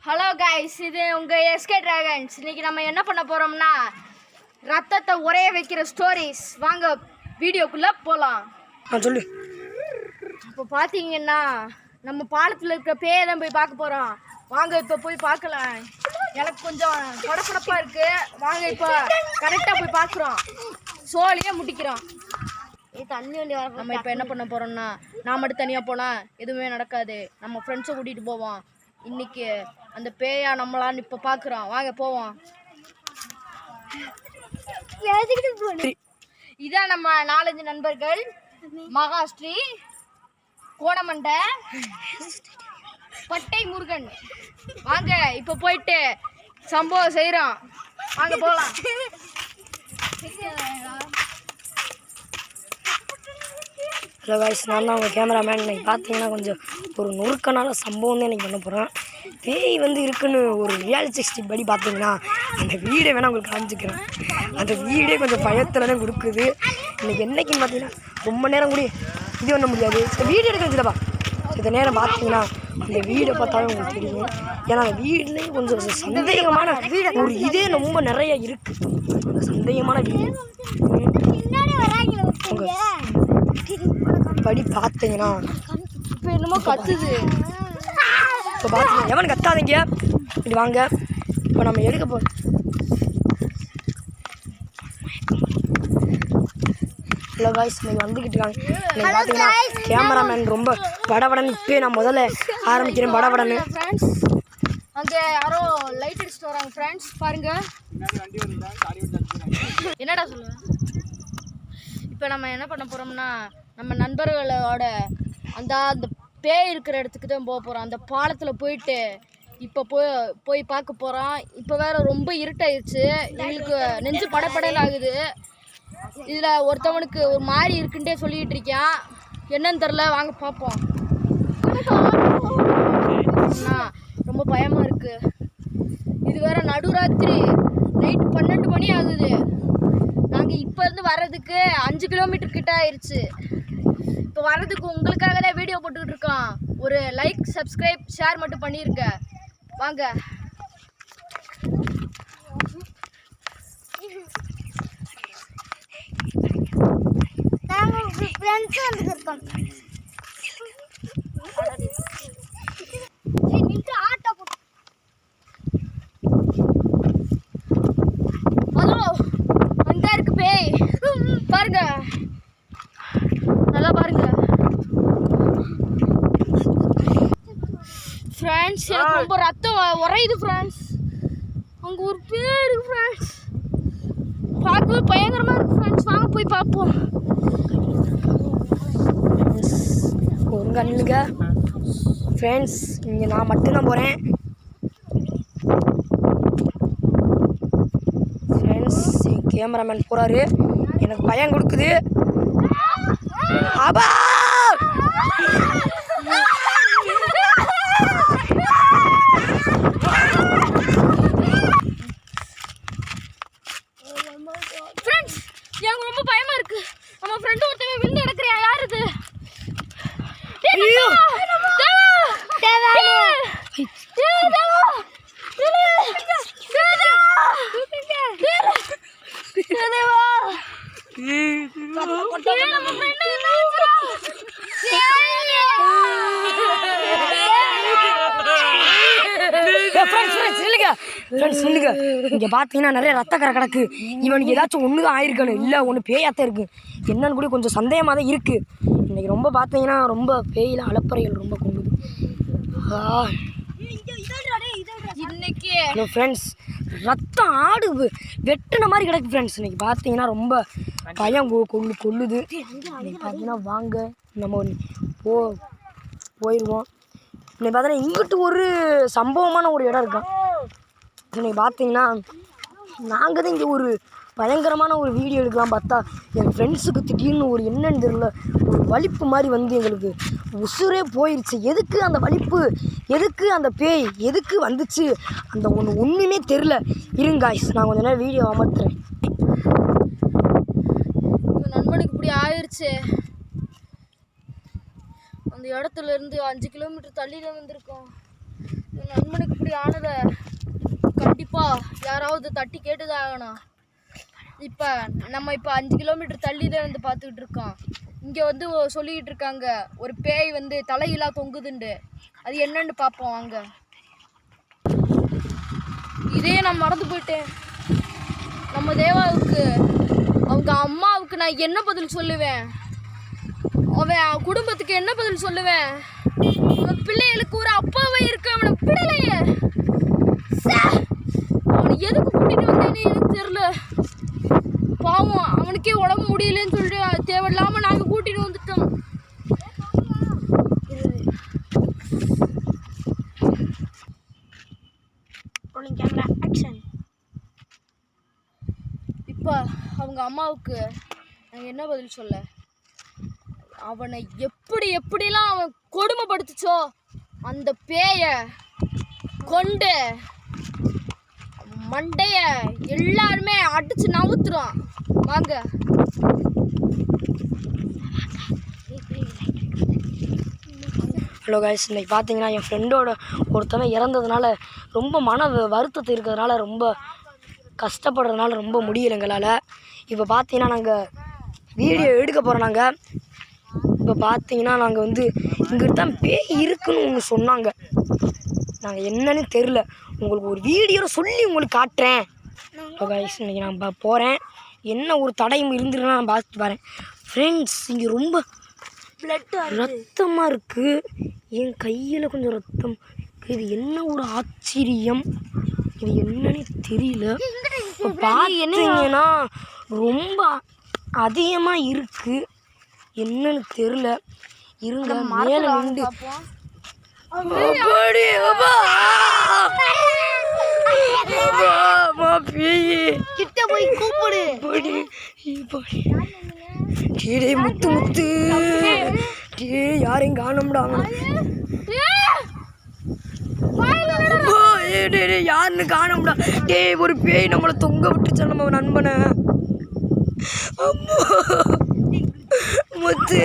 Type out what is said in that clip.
Hello guys, இது உங்கள் SK dragons. இன்றைக்கி நம்ம என்ன பண்ண போகிறோம்னா ரத்தத்தை உரைய வைக்கிற ஸ்டோரிஸ். வாங்க வீடியோக்குள்ளே போகலாம். சொல்லு. இப்போ பார்த்தீங்கன்னா நம்ம பாலத்தில் இருக்கிற பேயை தான் போய் பார்க்க போகிறோம். வாங்க இப்போ போய் பார்க்கலாம். எனக்கு கொஞ்சம் படப்படப்பாக இருக்குது. வாங்க இப்போ கரெக்டாக போய் பார்க்குறோம். சோழியே முட்டிக்கிறோம். தண்ணி வண்டி வர நம்ம இப்போ என்ன பண்ண போகிறோம்னா, நான் மட்டும் தனியாக போனால் எதுவுமே நடக்காது. நம்ம ஃப்ரெண்ட்ஸை கூட்டிகிட்டு போவோம். இன்னைக்கு அந்த பேயா நம்மளான்னு இப்போ பார்க்குறோம். வாங்க போவோம். இதான் நம்ம 4-5 நண்பர்கள். மகாஸ்ரீ, கோணமண்டை, பட்டை முருகன். வாங்க இப்போ போயிட்டு சம்பவம் செய்கிறோம். வாங்க போகலாம். ஹலோ காய்ஸ், நான் தான் உங்கள் கேமராமேன். இன்றைக்கி பார்த்தீங்கன்னா கொஞ்சம் ஒரு நொறுக்கனால சம்பவம் தான் இன்றைக்கி பண்ண போகிறேன். பேய் இருக்குன்னு ஒரு ரியாலிஸ்டிக் படி பார்த்தீங்கன்னா அந்த வீடை வேணால் உங்களுக்கு காமிச்சிக்கிறேன். அந்த வீடே கொஞ்சம் பயத்தில் தான் கொடுக்குது. இன்றைக்கி என்றைக்குன்னு பார்த்தீங்கன்னா ரொம்ப நேரம் கூட இது பண்ண முடியாது. இந்த வீடு எடுக்கிறதுலப்பா இந்த நேரம் பார்த்தீங்கன்னா அந்த வீடை பார்த்தாலும் உங்களுக்கு தெரியும். ஏன்னா அந்த வீட்லேயே கொஞ்சம் சந்தேகமான ஒரு இதே ரொம்ப நிறைய இருக்குது. அந்த சந்தேகமான வீடு படி பார்த்தீங்கன்னா இப்போ என்னமோ கத்துது. இப்போ பார்த்தீங்கன்னா எவன் கத்தாதீங்க, இப்படி வாங்க. இப்போ நம்ம எடுக்க போகிறோம். ஹலோ காய்ஸ், நீங்கள் வந்துக்கிட்டு இருக்காங்க. நீங்கள் பார்த்தீங்கன்னா கேமராமேன் ரொம்ப படபடன்னு. இப்போ நான் முதல்ல ஆரம்பிக்கிறேன் படபடன்னு. ஃப்ரெண்ட்ஸ், அங்கே யாரோ லைட் அடிச்சுட்டு வராங்க. ஃப்ரெண்ட்ஸ் பாருங்க. என்னடா சொல்லுவேன். இப்போ நம்ம என்ன பண்ண போகிறோம்னா, நம்ம நண்பர்களோட அந்த பேய் இருக்கிற இடத்துக்கு தான் போக போகிறோம். அந்த பாலத்தில் போயிட்டு இப்போ போய் பார்க்க போகிறோம். இப்போ வேறு ரொம்ப இருட்டாயிடுச்சு. எங்களுக்கு நெஞ்சு படப்படல் ஆகுது. இதில் ஒருத்தவனுக்கு ஒரு மாதிரி இருக்குன்ட்டே சொல்லிகிட்டு இருக்கான். என்னன்னு தெரில. வாங்க பார்ப்போம். ரொம்ப பயமாக இருக்குது. இது வேறு நடுராத்திரி நைட்டு 12 மணி ஆகுது. நாங்கள் இப்போ இருந்து வர்றதுக்கு 5 கிலோமீட்டர் கிட்ட ஆயிடுச்சு. இப்போ வர்றதுக்கு உங்களுக்காக தான் வீடியோ போட்டுக்கிட்டு இருக்கோம். ஒரு லைக், சப்ஸ்கிரைப், ஷேர் மட்டும் பண்ணியிருக்க. வாங்க. பாருங்க, நல்லா பாருங்க ஃப்ரெண்ட்ஸ். எனக்கு ரொம்ப ரத்தம் உறையுது ஃப்ரெண்ட்ஸ். அங்கே ஒரு பேர் இருக்கு ஃப்ரெண்ட்ஸ். பார்க்கவே பயங்கரமாக இருக்கு ஃப்ரெண்ட்ஸ். வாங்க போய் பார்ப்போம். ஒரு கண்ணுங்க ஃப்ரெண்ட்ஸ், இங்கே நான் மட்டும்தான் போகிறேன் ஃப்ரெண்ட்ஸ். என் கேமராமேன் போகிறாரு. எனக்கு பயம் கொடுக்குது. ஆபா ஃப்ரெண்ட்ஸ், எனக்கு ரொம்ப பயமா இருக்கு. நம்ம ஃப்ரெண்டு ஒருத்தவங்க விழுந்து எடுக்கிறியா? யார் இது? இங்கே பார்த்தீங்கன்னா நிறைய ரத்தக்கரை கிடக்கு. இவனுக்கு ஏதாச்சும் ஒன்று தான் ஆயிருக்கணும், இல்லை ஒன்று பேயாத்தான் இருக்குது. என்னன்னு கூட கொஞ்சம் சந்தேகமாக தான் இருக்குது. இன்றைக்கி ரொம்ப பார்த்தீங்கன்னா ரொம்ப பேயில அலப்பறைகள் ரொம்ப கொண்டுது. இன்னைக்கு ஹலோ ஃப்ரெண்ட்ஸ், ரத்தம் ஆடு வெட்டின மாதிரி கிடக்கு ஃப்ரெண்ட்ஸ். இன்றைக்கி பார்த்தீங்கன்னா ரொம்ப பயம் கொள்ளுது. இன்றைக்கி பார்த்தீங்கன்னா வாங்க நம்ம போயிடுவோம். இன்னைக்கு பார்த்தீங்கன்னா இங்கிட்டு ஒரு சம்பவமான ஒரு இடம் இருக்கும். இன்னைக்கு பார்த்தீங்கன்னா நாங்கள் தான் இங்கே ஒரு பயங்கரமான ஒரு வீடியோ எடுக்கலாம் பார்த்தா என் ஃப்ரெண்ட்ஸுக்கு திடீர்னு ஒரு என்னன்னு தெரியல, ஒரு வலிப்பு மாதிரி வந்து எங்களுக்கு உசுரே போயிடுச்சு. எதுக்கு அந்த வலிப்பு, எதுக்கு அந்த பேய் எதுக்கு வந்துச்சு, அந்த ஒன்றுமே தெரில. இருங்க காய்ஸ், நான் கொஞ்ச நேரம் வீடியோ அமர்த்துறேன். நண்பனுக்கு இப்படி ஆயிடுச்சு. அந்த இடத்துல இருந்து 5 கிலோமீட்டர் தள்ளியில் வந்திருக்கோம். என் நண்பனுக்கு இப்படி ஆனதை கண்டிப்பாக யாராவது தட்டி கேட்டுதான் ஆகணும். இப்போ நம்ம இப்போ 5 கிலோமீட்டர் தள்ளி தான் வந்து பார்த்துக்கிட்டு இருக்கோம். இங்கே வந்து சொல்லிக்கிட்டு இருக்காங்க ஒரு பேய் வந்து தலையிலாம் தொங்குதுண்டு. அது என்னன்னு பார்ப்போம் அங்க. இதே நான் மறந்து போயிட்டேன். நம்ம தேவாவுக்கு அவங்க அம்மாவுக்கு நான் என்ன பதில் சொல்லுவேன்? அவன் குடும்பத்துக்கு என்ன பதில் சொல்லுவேன்? அவன் பிள்ளைகளுக்கு ஒரு அப்பாவே இருக்க அவனை விடலையே. அவனை எதுக்கு கூட்டிட்டு வந்தேன்னு எனக்கு தெரியல. பாவம் அவனுக்கே உடம்பு முடியலன்னு சொல்லிட்டு தேவையில்லாம நாங்க கூட்டிட்டு வந்துட்டோம். Camera action. இப்போ அவங்க அம்மாவுக்கு நான் என்ன பதில் சொல்ல? அவனை எப்படிலாம் அவன் கொடுமைப்படுத்துச்சோ அந்த பேய கொண்டு மண்டைய எல்லாருமே அடிச்சு நவுத்துரும். வாங்க. ஹலோ கைஸ், இன்றைக்கி பார்த்தீங்கன்னா என் ஃப்ரெண்டோட ஒருத்தவன் இறந்ததுனால ரொம்ப மன வருத்தத்தை இருக்கிறதுனால ரொம்ப கஷ்டப்படுறதுனால ரொம்ப முடியல எங்களால். இப்போ பார்த்தீங்கன்னா நாங்கள் வீடியோ எடுக்க போகிறோம். நாங்கள் இப்போ பார்த்தீங்கன்னா நாங்கள் வந்து இங்கிட்ட தான் பேய் இருக்குன்னு ஒன்று சொன்னாங்க. நாங்கள் என்னன்னு தெரில. உங்களுக்கு ஒரு வீடியோவில் சொல்லி உங்களுக்கு காட்டுறேன். ஹலோ கைஸ், இன்றைக்கி நான் போகிறேன். என்ன ஒரு தடையும் இருந்துருன்னா நான் பார்த்துட்டு வரேன். ஃப்ரெண்ட்ஸ், இங்கே ரொம்ப ரத்தமாக இருக்குது. என் கையில் கொஞ்சம் ரத்தம். இது என்ன ஒரு ஆச்சரியம், இது என்னன்னு தெரியல. இப்போ பார்த்தீங்கன்னா ரொம்ப அதிகமாக இருக்குது. என்னன்னு தெரியல. இருங்க மேலே நின்று கிட்ட போய் கூப்பிடு. முத்து முத்து யாரையும் காணமுடாங்க. யாருன்னு காணமுடா. ஒரு பேய் நம்மளை தொங்க விட்டுச்சு நம்ம நண்பனை. முத்து